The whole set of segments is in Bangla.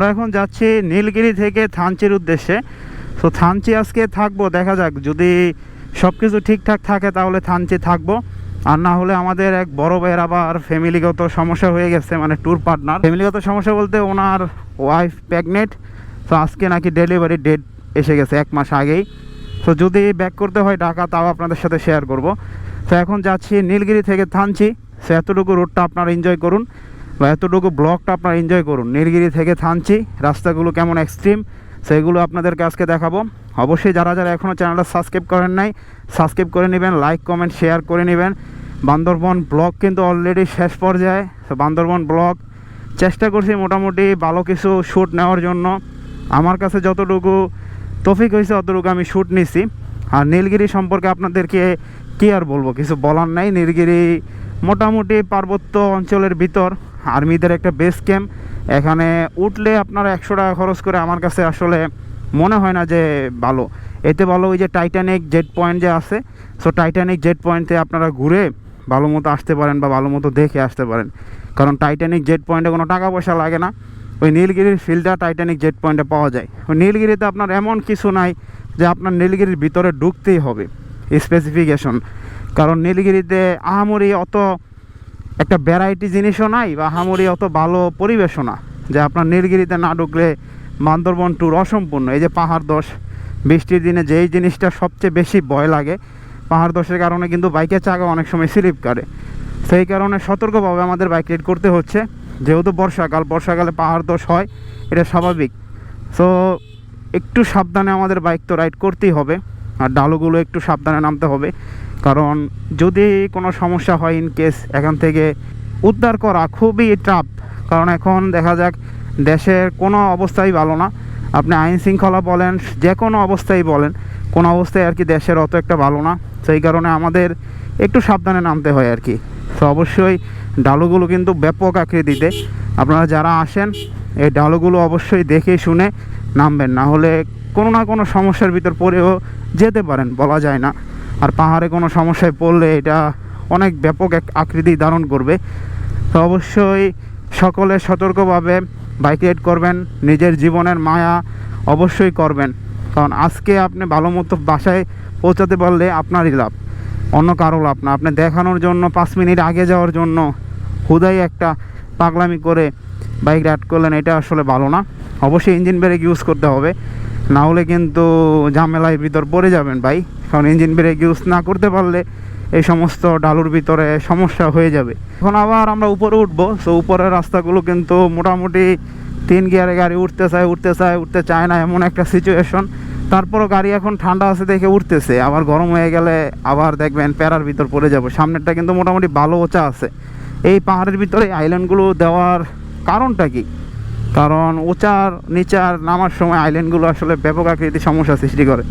আমরা এখন যাচ্ছি নীলগিরি থেকে থানচির উদ্দেশ্যে। তো থানচি আজকে থাকবো, দেখা যাক যদি সব কিছু ঠিকঠাক থাকে তাহলে থানচি থাকবো, আর না হলে আমাদের এক বড় ভাইয়ের আবার ফ্যামিলিগত সমস্যা হয়ে গেছে, মানে ট্যুর পার্টনার। ফ্যামিলিগত সমস্যা বলতে ওনার ওয়াইফ প্রেগনেন্ট, তো আজকে নাকি ডেলিভারি ডেট এসে গেছে 1 মাস আগেই। তো যদি ব্যাক করতে হয় ঢাকা তাও আপনাদের সাথে শেয়ার করব। তো এখন যাচ্ছি নীলগিরি থেকে থানচি। সো এতটুকু রোডটা আপনারা এনজয় করুন বা এতটুকু ব্লগটা আপনারা এনজয় করুন। নীলগিরি থেকে থানচি রাস্তাগুলো কেমন এক্সট্রিম সেগুলো আপনাদেরকে আজকে দেখাবো। অবশ্যই যারা যারা এখনও চ্যানেলটা সাবস্ক্রাইব করেন নাই সাবস্ক্রাইব করে নেবেন, লাইক কমেন্ট শেয়ার করে নেবেন। বান্দরবন ব্লগ কিন্তু অলরেডি শেষ পর্যায়ে। তো বান্দরবন ব্লগ চেষ্টা করছি মোটামুটি ভালো কিছু শ্যুট নেওয়ার জন্য। আমার কাছে যতটুকু তৌফিক হয়েছে অতটুকু আমি শ্যুট নিছি। আর নীলগিরি সম্পর্কে আপনাদেরকে কী আর বলবো, কিছু বলার নাই। নীলগিরি মোটামুটি পার্বত্য অঞ্চলের ভিতর আর্মিদের একটা বেস ক্যাম্প। এখানে উঠলে আপনারা 100 টাকা খরচ করে আমার কাছে আসলে মনে হয় না যে ভালো। এতে ভালো ওই যে টাইটানিক জেট পয়েন্ট যে আছে, সো টাইটানিক জেট পয়েন্টে আপনারা ঘুরে ভালো মতো আসতে পারেন বা ভালো মতো দেখে আসতে পারেন। কারণ টাইটানিক জেট পয়েন্টে কোনো টাকা পয়সা লাগে না। ওই নীলগিরির ফিল্ডটা টাইটানিক জেট পয়েন্টে পাওয়া যায়। ওই নীলগিরিতে আপনার এমন কিছু নাই যে আপনার নীলগিরির ভিতরে ঢুকতেই হবে স্পেসিফিকেশন। কারণ নীলগিরিতে আহামরি অত একটা ভ্যারাইটি জিনিসও নাই বা আহামরি অত ভালো পরিবেশও না যে আপনার নীলগিরিতে না ঢুকলে বান্দরবন ট্যুর অসম্পূর্ণ। এই যে পাহাড় ধস, বৃষ্টির দিনে যেই জিনিসটা সবচেয়ে বেশি ভয় লাগে, পাহাড় ধসের কারণে কিন্তু বাইকের চাকা অনেক সময় স্লিপ করে। সেই কারণে সতর্কভাবে আমাদের বাইক রাইড করতে হচ্ছে, যেহেতু বর্ষাকালে পাহাড় ধস হয়, এটা স্বাভাবিক। সো একটু সাবধানে আমাদের বাইক তো রাইড করতেই হবে, আর ডালুগুলো একটু সাবধানে নামতে হবে। কারণ যদি কোনো সমস্যা হয় ইন কেস, এখান থেকে উদ্ধার করা খুবই টাফ। কারণ এখন দেখা যাক দেশের কোনো অবস্থাই ভালো না। আপনি আইন শৃঙ্খলা বলেন, যে কোনো অবস্থায় বলেন, কোনো অবস্থায় আর কি দেশের অত একটা ভালো না। সেই কারণে আমাদের একটু সাবধানে নামতে হয় আর কি। তো অবশ্যই ডালুগুলো কিন্তু ব্যাপক আকৃতিতে, আপনারা যারা আসেন এই ডালুগুলো অবশ্যই দেখে শুনে নামবেন, না হলে কোনো না কোনো সমস্যার ভিতর পড়েও যেতে পারেন, বলা যায় না। আর পাহাড়ে কোনো সমস্যায় পড়লে এটা অনেক ব্যাপক এক আকৃতি ধারণ করবে। তো অবশ্যই সকলে সতর্কভাবে বাইক রাইড করবেন, নিজের জীবনের মায়া অবশ্যই করবেন। কারণ আজকে আপনি ভালো মতো বাসায় পৌঁছাতে পারলে আপনারই লাভ, অন্য কারো লাভ না। আপনি দেখানোর জন্য 5 মিনিট আগে যাওয়ার জন্য হুদাই একটা পাগলামি করে বাইক রাইড করলেন, এটা আসলে ভালো না। অবশ্যই ইঞ্জিন ব্রেক ইউজ করতে হবে, না হলে কিন্তু ঝামেলার ভিতর পড়ে যাবেন ভাই। কারণ ইঞ্জিন ব্রেক ইউজ না করতে পারলে এই সমস্ত ডালুর ভিতরে সমস্যা হয়ে যাবে। এখন আবার আমরা উপরে উঠবো। সো উপরের রাস্তাগুলো কিন্তু মোটামুটি 3 গিয়ারে গাড়ি উঠতে চায় না, এমন একটা সিচুয়েশন। তারপরও গাড়ি এখন ঠান্ডা আছে দেখে উঠতেছে, আবার গরম হয়ে গেলে আবার দেখবেন প্যারার ভিতর পড়ে যাবো। সামনেরটা কিন্তু মোটামুটি ভালো উঁচা আছে। এই পাহাড়ের ভিতরে আইল্যান্ডগুলো দেওয়ার কারণটা কি? কারণ উঁচার নিচার নামার সময় আইল্যান্ডগুলো আসলে ব্যাপক আকৃতির সমস্যা সৃষ্টি করে।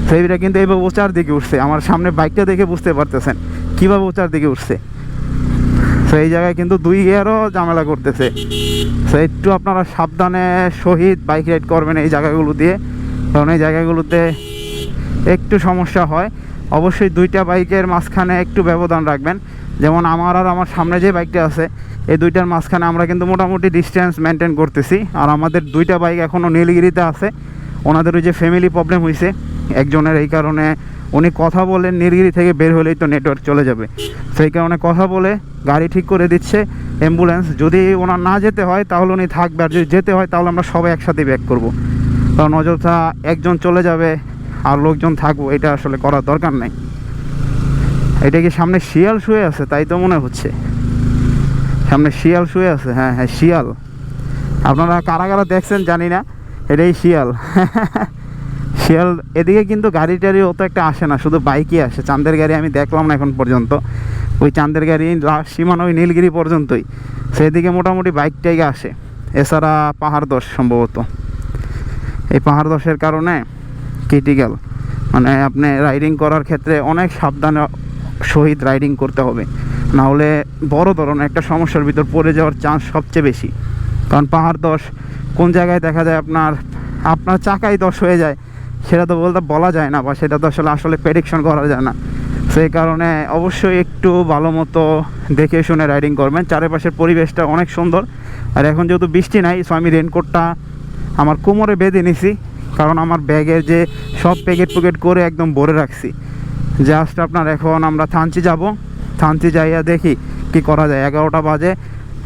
সেইটা কিন্তু এইভাবে উঁচার দিকে উঠছে, আমার সামনে বাইকটা দেখে বুঝতে পারতেছেন কীভাবে উঁচার দিকে উঠছে। সেই জায়গায় কিন্তু 2 গিয়ারও ঝামেলা করতেছে। সো একটু আপনারা সাবধানে সহিত বাইক রাইড করবেন এই জায়গাগুলো দিয়ে, কারণ এই জায়গাগুলোতে একটু সমস্যা হয়। অবশ্যই 2টা বাইকের মাঝখানে একটু ব্যবধান রাখবেন। যেমন আমার আর আমার সামনে যে বাইকটা আছে, এই 2টার মাঝখানে আমরা কিন্তু মোটামুটি ডিস্টেন্স মেনটেন করতেছি। আর আমাদের 2টা বাইক এখনও নীলগিরিতে আছে। ওনাদের ওই যে ফ্যামিলি প্রবলেম হয়েছে একজনের, এই কারণে উনি কথা বলে নীলগিরি থেকে বের হলেই তো নেটওয়ার্ক চলে যাবে, সেই কারণে কথা বলে গাড়ি ঠিক করে দিচ্ছে অ্যাম্বুলেন্স। যদি ওনার না যেতে হয় তাহলে উনি থাকবে, আর যদি যেতে হয় তাহলে আমরা সবাই একসাথে ব্যাক করব। কারণ অযথা একজন চলে যাবে আর লোকজন থাকবো, এটা আসলে করার দরকার নাই। এটা কি সামনে শিয়াল শুয়ে আছে? তাই তো মনে হচ্ছে সামনে শিয়াল শুয়ে আছে। হ্যাঁ হ্যাঁ, শিয়াল। আপনারা কারা কারা দেখছেন জানি না, এটাই শিয়াল। শিয়াল। এদিকে কিন্তু গাড়ি টাড়ি অত একটা আসে না, শুধু বাইকই আসে। চাঁদের গাড়ি আমি দেখলাম না এখন পর্যন্ত। ওই চাঁদের গাড়ি সীমানা ওই নীলগিরি পর্যন্তই, সেদিকে মোটামুটি বাইকটাই আসে। এছাড়া পাহাড় ধস সম্ভবত, এই পাহাড় ধসের কারণে ক্রিটিক্যাল, মানে আপনি রাইডিং করার ক্ষেত্রে অনেক সাবধানে সহিত রাইডিং করতে হবে, না হলে বড় ধরনের একটা সমস্যার ভিতর পড়ে যাওয়ার চান্স সবচেয়ে বেশি। কারণ পাহাড় ধস কোন জায়গায় দেখা যায় আপনার চাকাই ধস হয়ে যায়, সেটা তো বলা যায় না, বা সেটা তো আসলে প্রেডিকশন করা যায় না। সেই কারণে অবশ্যই একটু ভালো মতো দেখে শুনে রাইডিং করবেন। চারিপাশের পরিবেশটা অনেক সুন্দর। আর এখন যেহেতু বৃষ্টি নাই, সো আমি রেনকোটটা আমার কোমরে বেঁধে নিছি, কারণ আমার ব্যাগের যে সব প্যাকেট প্যাকেট করে একদম ভরে রাখছি। জাস্ট আপনার এখন আমরা থানচি যাব, থানচি যাইয়া দেখি কি করা যায়। 11টা বাজে,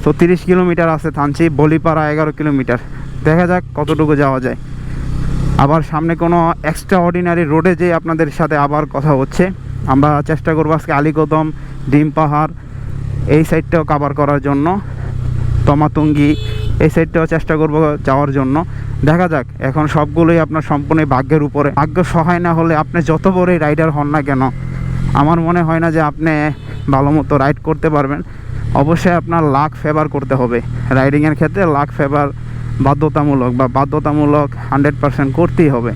তো 30 কিলোমিটার আছে থানচি, বলিপাড়া 11 কিলোমিটার, দেখা যাক কতটুকু যাওয়া যায়। আবার সামনে কোনো এক্সট্রা অর্ডিনারি রোডে যে আপনাদের সাথে আবার কথা হচ্ছে। আমরা চেষ্টা করবো আজকে আলীকদম, ডিম পাহাড় এই সাইডটাও কভার করার জন্য, তমাতুঙ্গি এই সাইডটাও চেষ্টা করব যাওয়ার জন্য। দেখা যাক, এখন সবগুলোই আপনার সম্পূর্ণ ভাগ্যের উপরে। ভাগ্য সহায় না হলে আপনি যত বড়ই রাইডার হন না কেন, আমার মনে হয় না যে আপনি ভালো মতো রাইড করতে পারবেন। অবশ্যই আপনার লাক ফেভার করতে হবে। রাইডিংয়ের ক্ষেত্রে লাক ফেভার বাধ্যতামূলক 100% করতেই হবে,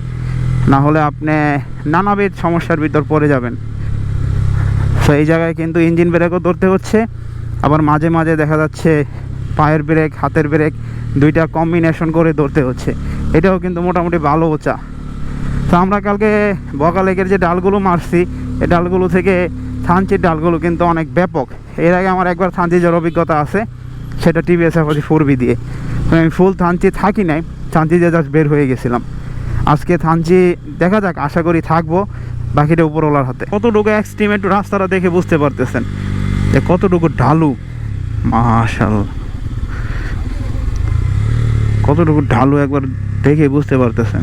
না হলে আপনি নানাবিধ সমস্যার ভিতর পড়ে যাবেন। তো এই জায়গায় কিন্তু ইঞ্জিন ব্রেকও ধরতে হচ্ছে, আবার মাঝে মাঝে দেখা যাচ্ছে পায়ের ব্রেক, হাতের ব্রেক দুইটা কম্বিনেশন করে ধরতে হচ্ছে। এটাও কিন্তু মোটামুটি ভালো উঁচা। তো আমরা কালকে বকা লেকের যে ডালগুলো মারছি, এই ডালগুলো থেকে থানচির ডালগুলো কিন্তু অনেক ব্যাপক। এর আগে আমার একবার থানচি যাওয়ার অভিজ্ঞতা আছে, সেটা টিভিএস হচ্ছে 4B দিয়ে। আমি ফুল থানচি থাকি নাই, থানচি দিয়ে জাস্ট বের হয়ে গেছিলাম। আজকে থানচি দেখা যাক, আশা করি থাকবো, বাকিটা উপরওয়ালার হাতে। কতটুকু এক্সট্রিম একটু রাস্তাটা দেখে বুঝতে পারতেছেন যে কতটুকু ঢালু। মাশাআল্লাহ, কতটুকু ঢালু একবার দেখে বুঝতে পারতেছেন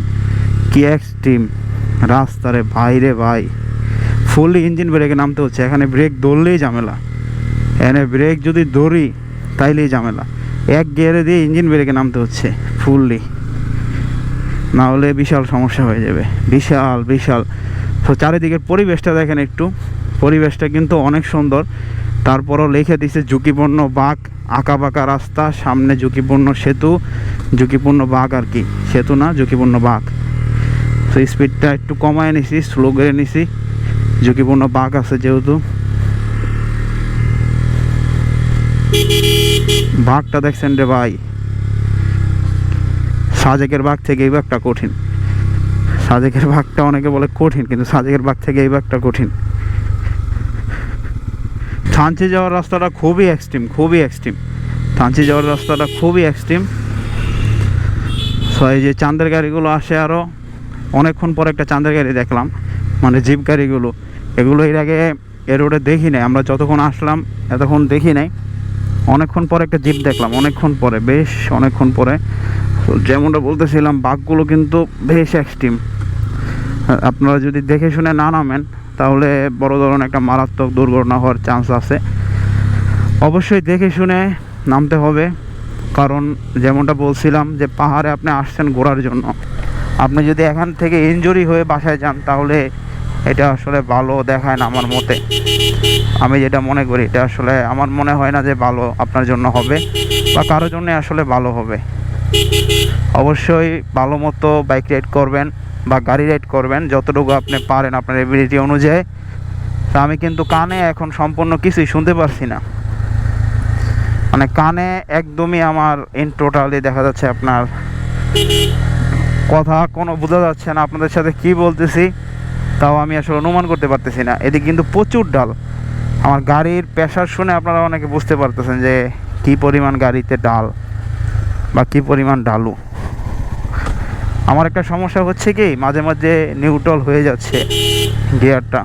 কি এক্সট্রিম রাস্তারে ভাই রে ভাই। ফুললি ইঞ্জিন ব্রেকে নামতে হচ্ছে, এখানে ব্রেক ধরলেই ঝামেলা, এখানে ব্রেক যদি ধরি তাইলেই ঝামেলা। এক গিয়ারে দিয়ে ইঞ্জিন ব্রেকে নামতে হচ্ছে ফুললি, না হলে বিশাল সমস্যা হয়ে যাবে, বিশাল বিশাল। তো চারিদিকের পরিবেশটা দেখেন একটু, পরিবেশটা কিন্তু অনেক সুন্দর। তারপরও লিখে দিছে ঝুঁকিপূর্ণ বাঁক, আঁকা বাঁকা রাস্তা, সামনে ঝুঁকিপূর্ণ সেতু, ঝুঁকিপূর্ণ বাঁক আর কি, সেতু না ঝুঁকিপূর্ণ বাঁক। তো স্পিডটা একটু কমায় নিছি, স্লো করে নিছি, ঝুঁকিপূর্ণ বাঁক আছে যেহেতু। বাঘটা দেখছেন রে ভাই, সাজেকের বাঘ থেকে এই বাঘটা কঠিন। সাজেকের বাঘটা অনেকে বলে কঠিন, কিন্তু সাজেকের বাঘ থেকে এই বাঘটা কঠিন। থানচি যাওয়ার রাস্তাটা খুবই এক্সট্রিম, খুবই এক্সট্রিম। থানচি যাওয়ার রাস্তাটা খুবই এক্সট্রিম। সো এই যে চাঁদের গাড়িগুলো আসে, আরও অনেকক্ষণ পর একটা চাঁদের গাড়ি দেখলাম, মানে জিপ গাড়িগুলো। এগুলো এর আগে এ রোডে দেখি নাই, আমরা যতক্ষণ আসলাম এতক্ষণ দেখি নাই। অনেকক্ষণ পরে একটা জিপ দেখলাম, অনেকক্ষণ পরে, বেশ অনেকক্ষণ পরে। যেমনটা বলতেছিলাম, বাঘগুলো কিন্তু বেশ এক্সট্রিম। আপনারা যদি দেখে শুনে না নামেন তাহলে বড় ধরনের একটা মারাত্মক দুর্ঘটনা হওয়ার চান্স আছে। অবশ্যই দেখে শুনে নামতে হবে, কারণ যেমনটা বলছিলাম যে পাহাড়ে আপনি আসছেন ঘোরার জন্য। আপনি যদি এখান থেকে ইনজুরি হয়ে বাসায় যান তাহলে এটা আসলে ভালো দেখায় না আমার মতে। আমি যেটা মনে করি, এটা আসলে আমার মনে হয় না যে ভালো আপনার জন্য হবে বা কারোর জন্য আসলে ভালো হবে। অবশ্যই ভালো মতো বাইক রাইড করবেন বা গাড়ি রাইড করবেন যতটুকু আপনি পারেন আপনার এবিলিটি অনুযায়ী। তা আমি কিন্তু কানে এখন সম্পূর্ণ কিছুই শুনতে পারছি না, মানে কানে একদমই আমার ইন টোটালি দেখা যাচ্ছে আপনার কথা কোনো বোঝা যাচ্ছে না। আপনাদের সাথে কি বলতেছি তাও আমি আসলে অনুমান করতে পারতেছি না। এদিকে কিন্তু প্রচুর ডাল, আমার গাড়ির প্রেশার শুনে আপনারা অনেকে বুঝতে পারতেছেন যে কি পরিমাণ গাড়িতে ডাল বা কি পরিমাণ ডালু। আমার একটা সমস্যা হচ্ছে কি, মাঝে মাঝে নিউট্রাল হয়ে যাচ্ছে গিয়ারটা,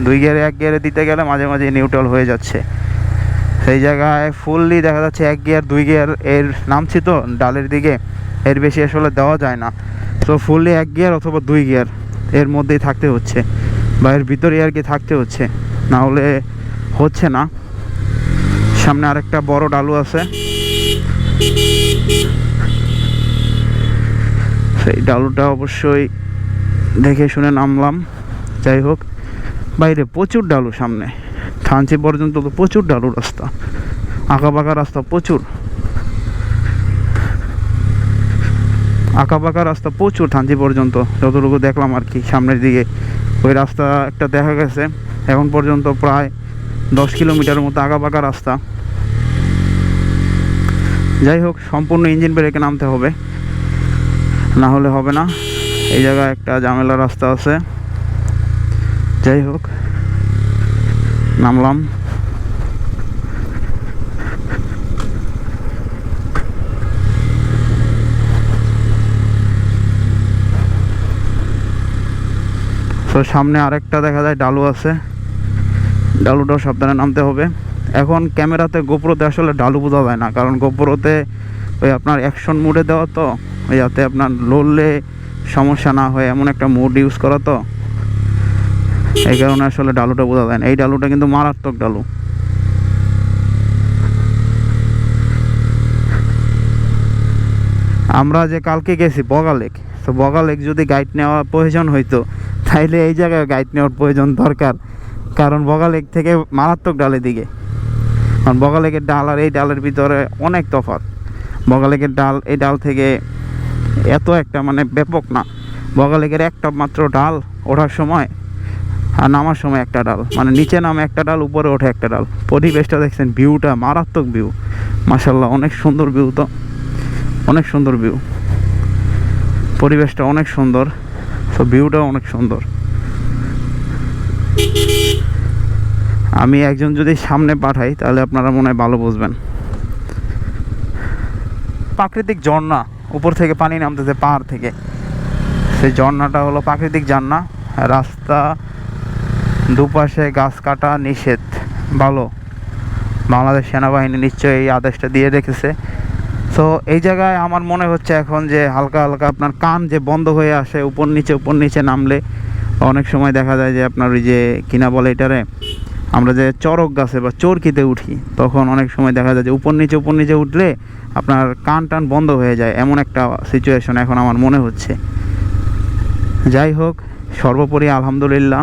2 গিয়ারে 1 গিয়ারে দিতে গেলে মাঝে মাঝে নিউট্রাল হয়ে যাচ্ছে। সেই জায়গায় ফুললি দেখা যাচ্ছে 1 গিয়ার 2 গিয়ার এর নামছি তো ডালের দিকে, এর বেশি আসলে দেওয়া যায় না। তো ফুললি 1 গিয়ার অথবা 2 গিয়ার এর মধ্যেই থাকতে হচ্ছে, বা এর ভিতরে আর কি থাকতে হচ্ছে, না হলে হচ্ছে না। সামনে আরেকটা বড় ডালু আছে, সেই ডালুটা অবশ্যই দেখে শুনে নামলাম। যাই হোক, বাইরে প্রচুর ডালু, সামনে থানচি পর্যন্ত তো প্রচুর ডালু রাস্তা, আঁকা বাঁকা রাস্তা, প্রচুর আঁকা বাঁকা রাস্তা, প্রচুর থানচি পর্যন্ত যতটুকু দেখলাম আর কি। সামনের দিকে ওই রাস্তা একটা দেখা গেছে, এখন পর্যন্ত প্রায় 10 কিলোমিটারের মতো আঁকা বাঁকা রাস্তা। যাই হোক, সম্পূর্ণ ইঞ্জিন ব্রেকে নামতে হবে, না হলে হবে না। এই জায়গায় একটা ঝামেলা রাস্তা আছে। যাই হোক, নামলাম। তো সামনে আরেকটা দেখা যায় ডালু আছে, ডালুটাও সাবধানে নামতে হবে। এখন ক্যামেরাতে গোপ্রোতে আসলে ডালু বোঝা যায় না, কারণ গোপ্রোতে ওই আপনার অ্যাকশন মোডে দেওয়া, তো ওই যাতে আপনার লড়লে সমস্যা না হয় এমন একটা মোড ইউজ করা, তো এই কারণে আসলে ডালুটা বোঝা যায় না। এই ডালুটা কিন্তু মারাত্মক ডালু। আমরা যে কালকে গেছি বগা লেক, তো বগা লেক যদি গাইড নেওয়া প্রয়োজন হইতো তাইলে এই জায়গায় গাইড নেওয়ার প্রয়োজন দরকার, কারণ বগা লেক থেকে মারাত্মক ডালের দিকে। কারণ বগা লেকের ডাল আর এই ডালের ভিতরে অনেক তফাৎ। বগা লেকের ডাল এই ডাল থেকে এত একটা মানে ব্যাপক না। বগা লেকের একটা মাত্র ডাল ওঠার সময় আর নামার সময় একটা ডাল, মানে নিচে নামে একটা ডাল, উপরে ওঠে একটা ডাল। পরিবেশটা দেখছেন, ভিউটা মারাত্মক ভিউ, মাশাআল্লাহ অনেক সুন্দর ভিউ, তো অনেক সুন্দর ভিউ, পরিবেশটা অনেক সুন্দর, তো ভিউটাও অনেক সুন্দর। আমি একজন যদি সামনে পাঠাই তাহলে আপনারা মনে হয় ভালো বুঝবেন। প্রাকৃতিক ঝর্ণা, উপর থেকে পানি নামতেছে পাহাড় থেকে, সেই ঝর্ণাটা হলো প্রাকৃতিক ঝর্ণা। রাস্তা দুপাশে গাছ কাটা নিষেধ, ভালো, বাংলাদেশ সেনাবাহিনী নিশ্চয়ই এই আদেশটা দিয়ে রেখেছে। তো এই জায়গায় আমার মনে হচ্ছে এখন যে হালকা হালকা আপনার কান যে বন্ধ হয়ে আসে উপর নিচে নামলে, অনেক সময় দেখা যায় যে আপনার ওই যে কিনা বলে এটারে, আমরা যে চরক গাছে বা চরকিতে উঠি তখন অনেক সময় দেখা যায় যে উপর নিচে উঠলে আপনার কান টান বন্ধ হয়ে যায়, এমন একটা সিচুয়েশন এখন আমার মনে হচ্ছে। যাই হোক, সর্বোপরি আলহামদুলিল্লাহ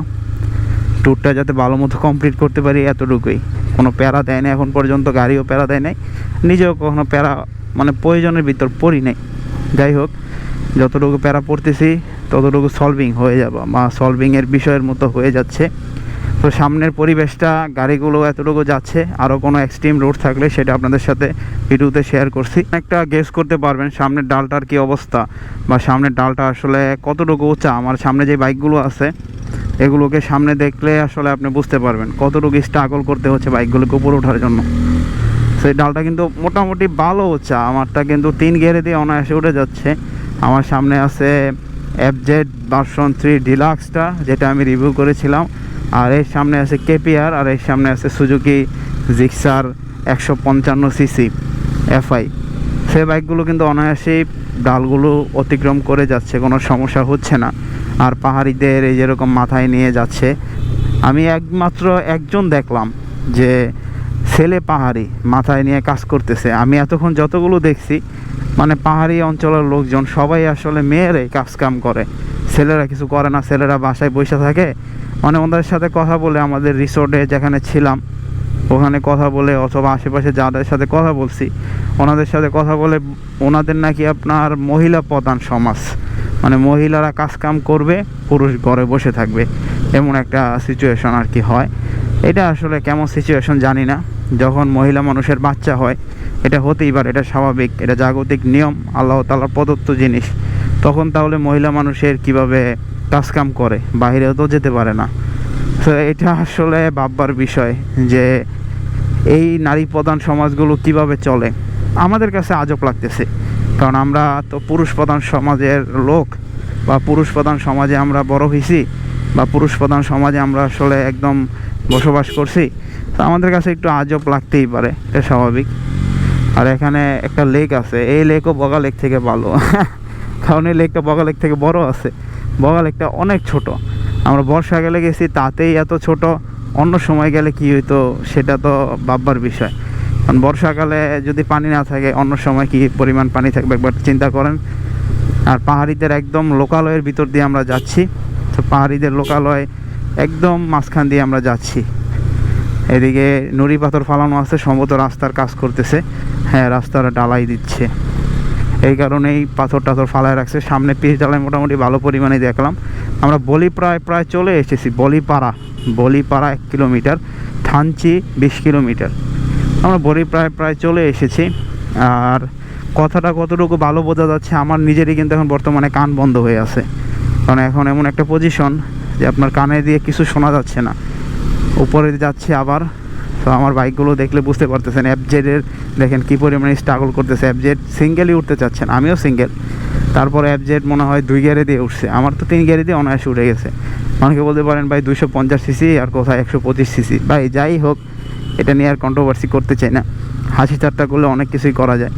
ট্যুরটা যাতে ভালো মতো কমপ্লিট করতে পারি এতটুকুই। কোনো প্যারা দেয় না এখন পর্যন্ত, গাড়িও প্যারা দেয় নাই, নিজেও কখনো প্যারা মানে প্রয়োজনের ভিতর পড়ি নাই। যাই হোক, যতটুকু প্যারা পড়তেছি ততটুকু সলভিং হয়ে যাবে বা সলভিংয়ের বিষয়ের মতো হয়ে যাচ্ছে। তো সামনের পরিবেশটা, গাড়িগুলো এতটুকু যাচ্ছে, আরও কোনো এক্সট্রিম রোড থাকলে সেটা আপনাদের সাথে ভিডিওতে শেয়ার করছি। একটা গেস করতে পারবেন সামনের ডালটার কি অবস্থা, বা সামনের ডালটা আসলে কতটুকু উঁচা। আমার সামনে যে বাইকগুলো আছে এগুলোকে সামনে দেখলে আসলে আপনি বুঝতে পারবেন কতটুকু স্ট্রাগল করতে হচ্ছে বাইকগুলোকে উপরে ওঠার জন্য। সেই ডালটা কিন্তু মোটামুটি ভালো উঁচা, আমারটা কিন্তু 3 গিয়ারে দিয়ে অনায়াসে উঠে যাচ্ছে। আমার সামনে আছে FZ ভার্সন 3 ডিলাক্সটা, যেটা আমি রিভিউ করেছিলাম, আর এর সামনে আছে KPR, আর এর সামনে আছে সুজুকি জিক্সার 155cc FI। সেই বাইকগুলো কিন্তু অনায়াসেই ডালগুলো অতিক্রম করে যাচ্ছে, কোনো সমস্যা হচ্ছে না। আর পাহাড়িদের এই যেরকম মাথায় নিয়ে যাচ্ছে, আমি একমাত্র একজন দেখলাম যে ছেলে পাহাড়ি মাথায় নিয়ে কাজ করতেছে। আমি এতক্ষণ যতগুলো দেখছি মানে পাহাড়ি অঞ্চলের লোকজন সবাই আসলে মেয়েরাই কাজ কাম করে, ছেলেরা কিছু করে না, ছেলেরা বাসায় বসে থাকে। মানে ওদের সাথে কথা বলে, আমাদের রিসোর্টে যেখানে ছিলাম ওখানে কথা বলে, অথবা আশেপাশে যাদের সাথে কথা বলছি ওনাদের সাথে কথা বলে, ওনাদের নাকি আপনার মহিলা প্রধান সমাজ, মানে মহিলারা কাজ কাম করবে, পুরুষ ঘরে বসে থাকবে, এমন একটা সিচুয়েশন আর কি হয়। এটা আসলে কেমন সিচুয়েশন জানি না। যখন মহিলা মানুষের বাচ্চা হয় এটা হতেই পারে, এটা স্বাভাবিক, এটা জাগতিক নিয়ম, আল্লাহ তাআলার প্রদত্ত জিনিস। তখন তাহলে মহিলা মানুষের কিভাবে কাজকাম করে, বাইরেও তো যেতে পারে না। তো এটা আসলে ভাববার বিষয় যে এই নারী প্রধান সমাজগুলো কিভাবে চলে, আমাদের কাছে আজব লাগতেছে। কারণ আমরা তো পুরুষ প্রধান সমাজের লোক, বা পুরুষ প্রধান সমাজে আমরা বড় হয়েছি, বা পুরুষ প্রধান সমাজে আমরা আসলে একদম বসবাস করছি। তো আমাদের কাছে একটু আজব লাগতেই পারে, এটা স্বাভাবিক। আর এখানে একটা লেক আছে, এই লেকও বগা লেক থেকে ভালো কারণ এই লেকটা বগা লেক থেকে বড় আছে, বগা লেকটা অনেক ছোট। আমরা বর্ষাকালে গেছি তাতেই এত ছোট, অন্য সময় গেলে কি হইতো সেটা তো ভাববার বিষয়। কারণ বর্ষাকালে যদি পানি না থাকে অন্য সময় কি পরিমাণ পানি থাকবে একবার চিন্তা করেন। আর পাহাড়িদের একদম লোকালয়ের ভিতর দিয়ে আমরা যাচ্ছি, তো পাহাড়িদের লোকালয় একদম মাঝখান দিয়ে আমরা যাচ্ছি। এদিকে নুড়ি পাথর ফালানো আছে, সম্ভবত রাস্তার কাজ করতেছে, হ্যাঁ রাস্তার ডালাই দিচ্ছে, এই কারণেই পাথর টাথর ফালায় রাখছে। সামনে পিচ ডালাই মোটামুটি ভালো পরিমাণে দেখলাম। আমরা বলি প্রায় চলে এসেছি, বলিপাড়া 1 কিলোমিটার, থানচি 20 কিলোমিটার, আমরা বলি প্রায় চলে এসেছি। আর কথাটা কতটুকু ভালো বোঝা যাচ্ছে আমার নিজেরই কিন্তু এখন বর্তমানে কান বন্ধ হয়ে আছে, কারণ এখন এমন একটা পজিশন যে আপনার কানে দিয়ে কিছু শোনা যাচ্ছে না। উপরে যাচ্ছে আবার, তো আমার বাইকগুলো দেখলে বুঝতে পারতেছেন FZ এর দেখেন কী পরিমাণে স্ট্রাগল করতেছে। FZ সিঙ্গেলই উঠতে চাচ্ছেন, আমিও সিঙ্গেল, তারপর FZ মনে হয় 2 গিয়ারে দিয়ে উঠছে, আমার তো 3 গিয়ারে দিয়ে অনায়াসে উঠে গেছে। অনেকে বলতে পারেন ভাই 250 সিসি আর কোথায় 125 সিসি, ভাই যাই হোক এটা নিয়ে আর কন্ট্রোভার্সি করতে চাই না, হাসি ঠাট্টা করলে অনেক কিছুই করা যায়।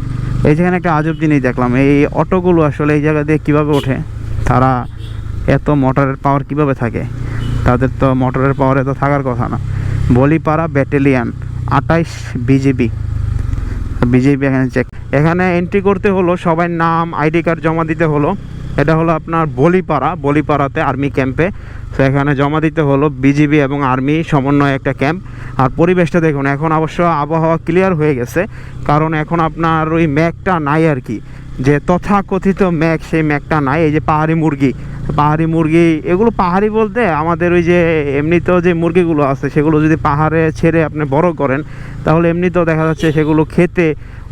এই যেখানে একটা আজব জিনিস দেখলাম, এই অটোগুলো আসলে এই জায়গা দিয়ে কীভাবে ওঠে, তারা এত মোটরের পাওয়ার কিভাবে থাকে, তাদের তো মোটরের পাওয়ারে তো থাকার কথা না। বলিপাড়া ব্যাটালিয়ান 28 বিজিবি এখানে চেক, এখানে এন্ট্রি করতে হলো সবাই নাম ID কার্ড জমা দিতে হলো। এটা হলো আপনার বলিপাড়াতে আর্মি ক্যাম্পে। তো এখানে জমা দিতে হলো, বিজিবি এবং আর্মি সমন্বয়ে একটা ক্যাম্প। আর পরিবেশটা দেখুন, এখন অবশ্য আবহাওয়া ক্লিয়ার হয়ে গেছে, কারণ এখন আপনার ওই ম্যাগটা নাই আর কি, যে তথাকথিত ম্যাগ, সেই ম্যাগটা নাই। এই যে পাহাড়ি মুরগি, এগুলো পাহাড়ি বলতে আমাদের ওই যে এমনিতেও যে মুরগিগুলো আছে সেগুলো যদি পাহাড়ে ছেড়ে আপনি বড় করেন, তাহলে এমনিতেও দেখা যাচ্ছে সেগুলো খেতে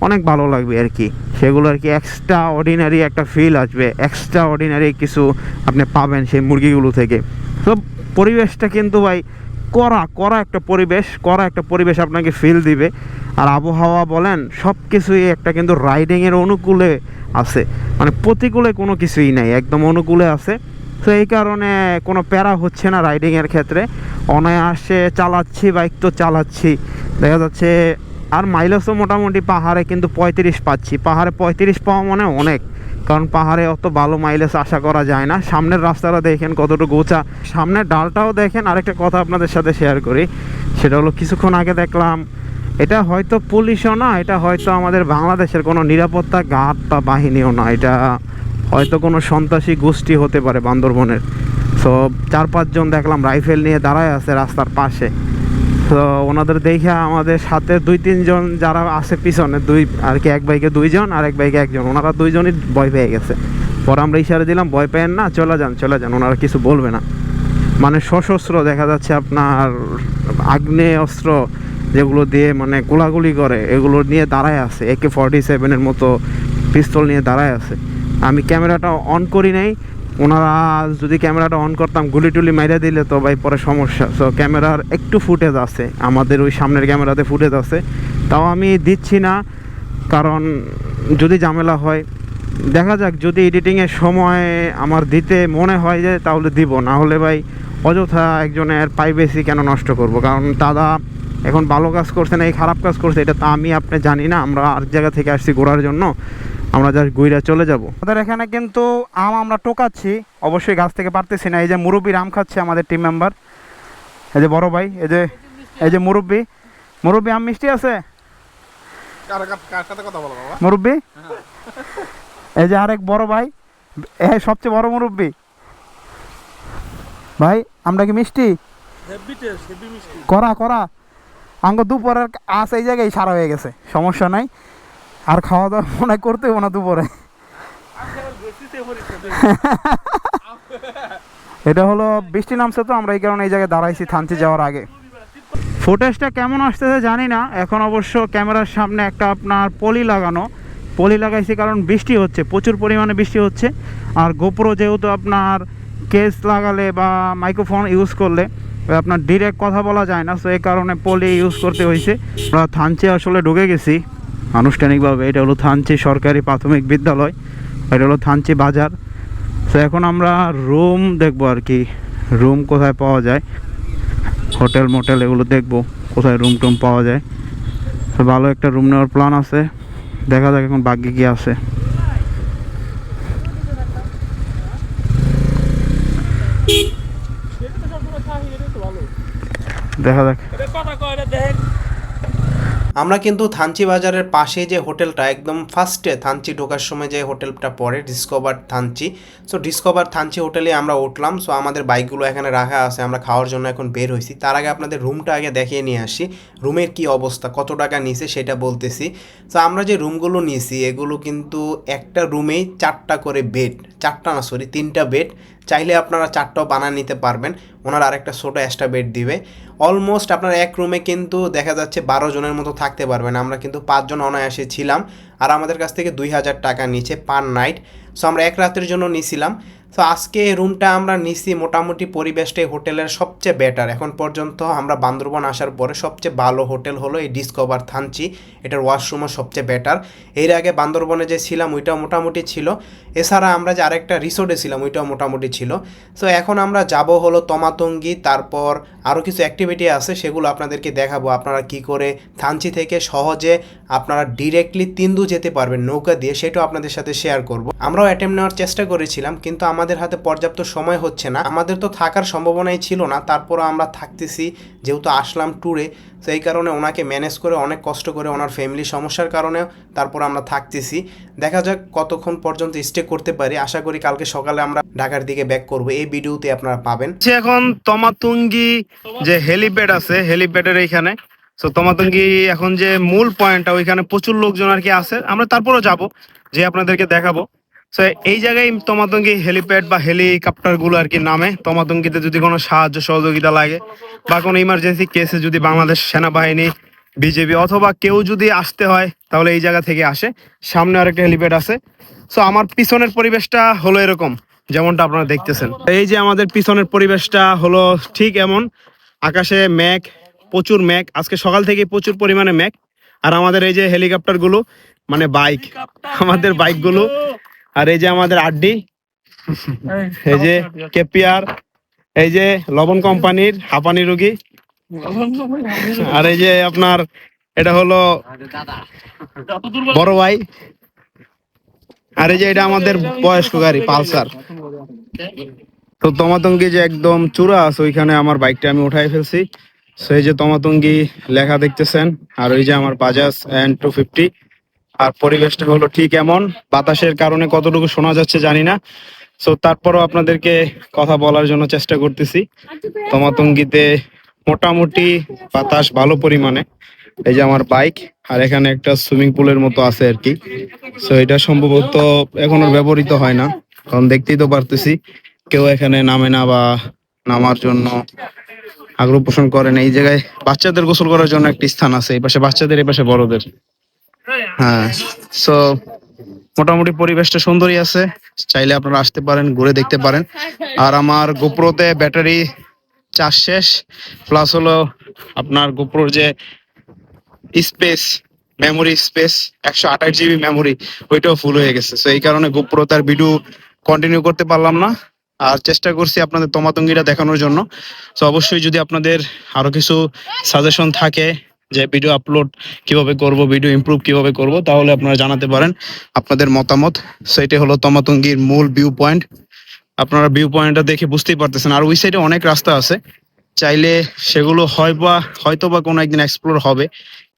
অনেক ভালো লাগবে আর কি। সেগুলো আর কি এক্সট্রা অর্ডিনারি একটা ফিল আসবে, এক্সট্রা অর্ডিনারি কিছু আপনি পাবেন সেই মুরগিগুলো থেকে। তো পরিবেশটা কিন্তু ভাই কড়া একটা পরিবেশ আপনাকে ফিল দিবে। আর আবহাওয়া বলেন সব কিছুই একটা কিন্তু রাইডিংয়ের অনুকূলে আছে, মানে প্রতিকূলে কোনো কিছুই নাই, একদম অনুকূলে আছে। তো এই কারণে কোনো প্যারা হচ্ছে না রাইডিংয়ের ক্ষেত্রে, অনায়াসে চালাচ্ছি, বাইক তো চালাচ্ছি দেখা যাচ্ছে। আর মাইলেজও মোটামুটি পাহাড়ে কিন্তু 35 পাচ্ছি, পাহাড়ে 35 পাওয়া মানে অনেক, কারণ পাহাড়ে অত ভালো মাইলেজ আশা করা যায় না। সামনের রাস্তাটা দেখেন কতটুকু উঁচা, সামনের ডালটাও দেখেন। আরেকটা কথা আপনাদের সাথে শেয়ার করি, সেটা হলো কিছুক্ষণ আগে দেখলাম, এটা হয়তো পুলিশও না, এটা হয়তো আমাদের বাংলাদেশের কোনো নিরাপত্তা গার্ড বা বাহিনীও না, এটা হয়তো কোনো সন্ত্রাসী গোষ্ঠী হতে পারে বান্দরবনের। সো 4-5 জন দেখলাম রাইফেল নিয়ে দাঁড়ায় আছে রাস্তার পাশে। তো ওনাদের দেখে আমাদের সাথে 2-3 জন যারা আছে পিছনে, আর কি এক বাইকে 2 জন আর এক বাইকে 1 জন, ওনারা 2 জনই ভয় পেয়ে গেছে। পরে আমরা ইশারা দিলাম ভয় পেয়েন না, চলে যান, ওনারা কিছু বলবে না। মানে সশস্ত্র দেখা যাচ্ছে আপনার আগ্নেয় অস্ত্র যেগুলো দিয়ে মানে গোলাগুলি করে, এগুলো নিয়ে দাঁড়ায় আছে, AK-47 মতো পিস্তল নিয়ে দাঁড়ায় আছে। আমি ক্যামেরাটা অন করি নাই, ওনারা যদি ক্যামেরাটা অন করতাম গুলি টুলি মাইরা দিলে তো ভাই পরে সমস্যা। সো ক্যামেরার একটু ফুটেজ আছে, আমাদের ওই সামনের ক্যামেরাতে ফুটেজ আছে, তাও আমি দিচ্ছি না, কারণ যদি ঝামেলা হয় দেখা যাক। যদি এডিটিংয়ের সময় আমার দিতে মনে হয় যে তাহলে দিব, না হলে ভাই অযথা একজনের প্রাইভেসি কেন নষ্ট করব। কারণ দাদা এখন ভালো কাজ করছে না এই খারাপ কাজ করছে এটা তো আমি আপনি জানি না, আমরা আর জায়গা থেকে আসছি ঘোরার জন্য, আমরা জাস্ট ঘুরে চলে যাব। আমাদের এখানে কিন্তু আমরা টোকাচ্ছি, অবশ্যই গাছ থেকে পারতেছি না। এই যে মুরব্বির আম খাচ্ছে আমাদের টিম মেম্বার, এই যে বড় ভাই, এই যে মুরব্বি আম মিষ্টি আছে মুরব্বি, এই যে আরেক বড় ভাই, সবচেয়ে বড় মুরব্বি ভাই, আমরা কি মিষ্টি করা আঙ্গ দুপুরের আস এই জায়গায় সারা হয়ে গেছে, সমস্যা নাই, আর খাওয়া দাওয়া মনে করতে হবে না দুপুরে। এটা হলো বৃষ্টি নামছে, তো আমরা এই কারণে এই জায়গায় দাঁড়াইছি থানচি যাওয়ার আগে। ফুটেজটা কেমন আসতেছে জানি না, এখন অবশ্য ক্যামেরার সামনে একটা আপনার পলি লাগাইছি, কারণ বৃষ্টি হচ্ছে, প্রচুর পরিমাণে বৃষ্টি হচ্ছে। আর গোপ্রো যেহেতু আপনার কেস লাগালে বা মাইক্রোফোন ইউজ করলে আপনার ডিরেক্ট কথা বলা যায় না, সো এই কারণে পলি ইউজ করতে হয়েছে। আমরা থানচি আসলে ঢুকে গেছি আনুষ্ঠানিকভাবে, এটা হলো থানচি সরকারি প্রাথমিক বিদ্যালয়, এটা হলো থানচি বাজার। তো এখন আমরা রুম দেখবো আর কি, রুম কোথায় পাওয়া যায়, হোটেল মোটেল এগুলো দেখবো কোথায় রুম টুম পাওয়া যায়। তো ভালো একটা রুম নেওয়ার প্ল্যান আছে, দেখা যাক এখন ভাগ্যে কি আছে। দেখা যাক। আমরা কিন্তু থানচি বাজারের পাশে যে হোটেলটা একদম ফার্স্টে থানচি ঢোকার সময় যে হোটেলটা পড়ে discover Thanchi, so discover Thanchi হোটেলে আমরা উঠলাম। সো আমাদের বাইকগুলো এখানে রাখা আছে, আমরা খাওয়ার জন্য এখন বের হয়েছি। তার আগে আপনাদের রুমটা আগে দেখিয়ে নিয়ে আসি, রুমের কি অবস্থা, কত টাকা নিয়েছে সেটা বলতেছি। সো আমরা যে রুমগুলো নিয়েছি এগুলো কিন্তু একটা রুমেই 4টা করে বেড, 3টা বেড, চাইলে আপনারা 4টাও বানিয়ে নিতে পারবেন, ওনার আরেকটা ছোটো এক্সট্রা বেড দিবে। অলমোস্ট আপনার এক রুমে কিন্তু দেখা যাচ্ছে 12 জনের মতো থাকতে পারবেন। আমরা কিন্তু 5 জন অনায়াসে ছিলাম, আর আমাদের কাছ থেকে 2000 টাকা নিচে পার নাইট। সো আমরা এক রাতের জন্য নিয়েছিলাম। সো আজকে এই রুমটা আমরা নিছি, মোটামুটি পরিবেশটা এই হোটেলের সবচেয়ে বেটার এখন পর্যন্ত আমরা বান্দরবন আসার পরে সবচেয়ে ভালো হোটেল হলো এই ডিসকভার থানচি। এটার ওয়াশরুমও সবচেয়ে বেটার। এর আগে বান্দরবনে যে ছিলাম ওইটাও মোটামুটি ছিল, এছাড়া আমরা যে আরেকটা রিসোর্টে ছিলাম ওইটাও মোটামুটি ছিল। সো এখন আমরা যাব হলো তমাতঙ্গি, তারপর আরও কিছু অ্যাক্টিভিটি আছে সেগুলো আপনাদেরকে দেখাবো, আপনারা কি করে থানচি থেকে সহজে আপনারা ডিরেক্টলি তিন্দু যেতে পারবেন নৌকা দিয়ে, সেটাও আপনাদের সাথে শেয়ার করব। আমরাও অ্যাটেম্প নেওয়ার চেষ্টা করেছিলাম, কিন্তু আমাদের হাতে পর্যাপ্ত সময় হচ্ছে না, আমাদের তো থাকার সম্ভাবনাই ছিল না, তারপরও আমরা থাকতেছি যেহেতু আসলাম ট্যুরে, সেই কারণে ওনাকে ম্যানেজ করে অনেক কষ্ট করে ওনার ফ্যামিলি সমস্যার কারণেও তারপর আমরা থাকতেছি। দেখা যাক কতক্ষণ পর্যন্ত স্টে করতে পারি, আশা করি কালকে সকালে আমরা ঢাকার দিকে ব্যাক করব, এই ভিডিওতে আপনারা পাবেন। এখন তমাতুঙ্গি যে হেলিপ্যাড আছে, হেলিপ্যাডের এইখানে। তো তমাতুঙ্গি এখন যে মূল পয়েন্টটা, ওইখানে প্রচুর লোকজন আর কি আছে, আমরা তারপরও যাব, যে আপনাদেরকে দেখাবো। তো এই জায়গায় তমাতুঙ্গি হেলিপ্যাড বা হেলিকপ্টার গুলো আর কি নামে। তমাতুঙ্গিতে যদি কোনো সাহায্য সহযোগিতা লাগে বা কোনো ইমার্জেন্সি কেসে যদি বাংলাদেশ সেনাবাহিনী, বিজেপি অথবা কেউ যদি আসতে হয় তাহলে এই জায়গা থেকে আসে। সামনে আরেকটা হেলিপ্যাড আছে। সো আমার পিছনের পরিবেশটা হলো এরকম, যেমনটা আপনারা দেখতেছেন। এই যে আমাদের পিছনের পরিবেশটা হলো ঠিক এমন, আকাশে মেঘ, প্রচুর মেঘ, আজকে সকাল থেকে প্রচুর পরিমাণে মেঘ। আর আমাদের এই যে হেলিকপ্টার গুলো, মানে বাইক, আমাদের বাইক গুলো, আর এই যে আমাদের আড্ডি, এই যে কেপিআর, এই যে লবণ কোম্পানির হাঁপানি রোগী, আর এই যে আপনার এটা হলো বড় ভাই, আর এই যে এটা আমাদের বয়স্ক গাড়ি পালসার। তো তমাতঙ্গি যে একদম চূড়া আছে ওইখানে আমার বাইকটা আমি উঠাই ফেলছি। সেই যে তমাতঙ্গি লেখা দেখতেছেন, আর ওই যে আমার বাজাজ N250। আর পরিবেশটা হলো ঠিক এমন, বাতাসের কারণে কতটুকু শোনা যাচ্ছে জানি না, সো তারপরও আপনাদেরকে কথা বলার জন্য চেষ্টা করতেছি। তমাতঙ্গিতে মোটামুটি বাতাস ভালো পরিমাণে। এই যে আমার বাইক, আর এখানে একটা সুইমিং পুলের মতো আছে আর কি। সো এটা সম্ভবত এখনো ব্যবহৃত হয় না, কারণ দেখতেই তো পারতেছি কেউ এখানে নামে না বা নামার জন্য আগ্রহ পোষণ করেন। এই জায়গায় বাচ্চাদের গোসল করার জন্য একটি স্থান আছে, এই পাশে বাচ্চাদের, এই পাশে বড়দের। হ্যাঁ, সো মোটামুটি পরিবেশটা সুন্দরই আছে, চাইলে আপনারা আসতে পারেন, ঘুরে দেখতে পারেন। আর আমার গোপ্রোতে ব্যাটারি চার্জ শেষ, প্লাস হলো আপনার গোপ্রোর যে space, memory space 128 GB memory, ওইটাও ফুল হয়ে গেছে। তো এই কারণে গোপ্রো তার ভিডিও কন্টিনিউ করতে পারলাম না। আর চেষ্টা করছি আপনাদের তমাতঙ্গিটা দেখানোর জন্য। তো অবশ্যই যদি আপনাদের আরো কিছু সাজেশন থাকে যে ভিডিও আপলোড কিভাবে করব, ভিডিও ইমপ্রুভ কিভাবে করব, তাহলে আপনারা জানাতে পারেন আপনাদের মতামত। সেইটা হলো তমাতঙ্গির মূল ভিউ পয়েন্ট। আপনারা ভিউ পয়েন্টটা দেখে বুঝতেই পারতেছেন। আর ওই সাইডে অনেক রাস্তা আছে, চাইলে সেগুলো হয়তো বা কোনো একদিন এক্সপ্লোর হবে।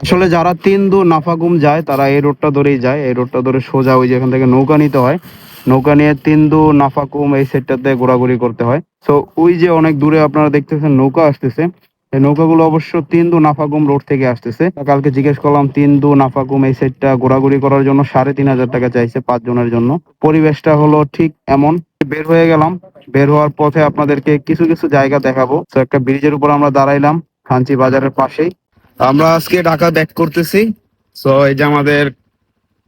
আসলে যারা তিন্দু নাফাগুম যায় তারা এই রোডটা ধরেই যায়, এই রোডটা ধরে সোজা ওই যে এখান থেকে নৌকা নিতে হয়, নৌকা নিয়ে তিন্দু নাফাকুম এই সেটটাতে ঘোরাঘুরি করতে হয়। তো ওই যে অনেক দূরে আপনারা দেখতেছেন নৌকা আসতেছে, এই নৌকাগুলো অবশ্য তিন্দু নাফাকুম রোড থেকে আসতেছে। কালকে জিজ্ঞেস করলাম তিন্দু নাফাকুম এই সেটটা ঘোরাঘুরি করার জন্য 3,500 টাকা চাইছে 5 জনের জন্য। পরিবেশটা হলো ঠিক এমন। বের হয়ে গেলাম, বের হওয়ার পথে আপনাদেরকে কিছু কিছু জায়গা দেখাবো। তো একটা ব্রিজের উপর আমরা দাঁড়াইলাম, থানচি বাজারের পাশেই। আমরা আজকে ঢাকা ব্যাক করতেছি। সো এই যে আমাদের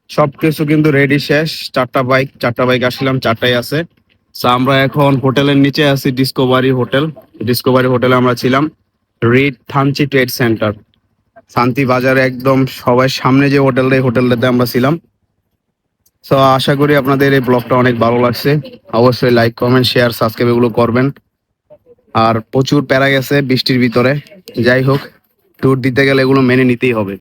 সবকিছু কিন্তু রেডি শেষ, 4টা বাইক আসলাম, 4টাই আছে। সো আমরা এখন হোটেলের নিচে আছি, ডিসকভারি হোটেলে আমরা ছিলাম, রিড থানচি ট্রেড সেন্টার, শান্তি বাজারে একদম সবাই সামনে যে হোটেলটা, এই হোটেলটাতে আমরা ছিলাম। সো আশা করি আপনাদের এই ব্লগটা অনেক ভালো লাগছে। অবশ্যই লাইক, কমেন্ট, শেয়ার, সাবস্ক্রাইব এগুলো করবেন। আর প্রচুর প্যারা গেছে বৃষ্টির ভিতরে, যাই হোক ট্যুর দিতে গেলে এগুলো মেনে নিতেই হবে।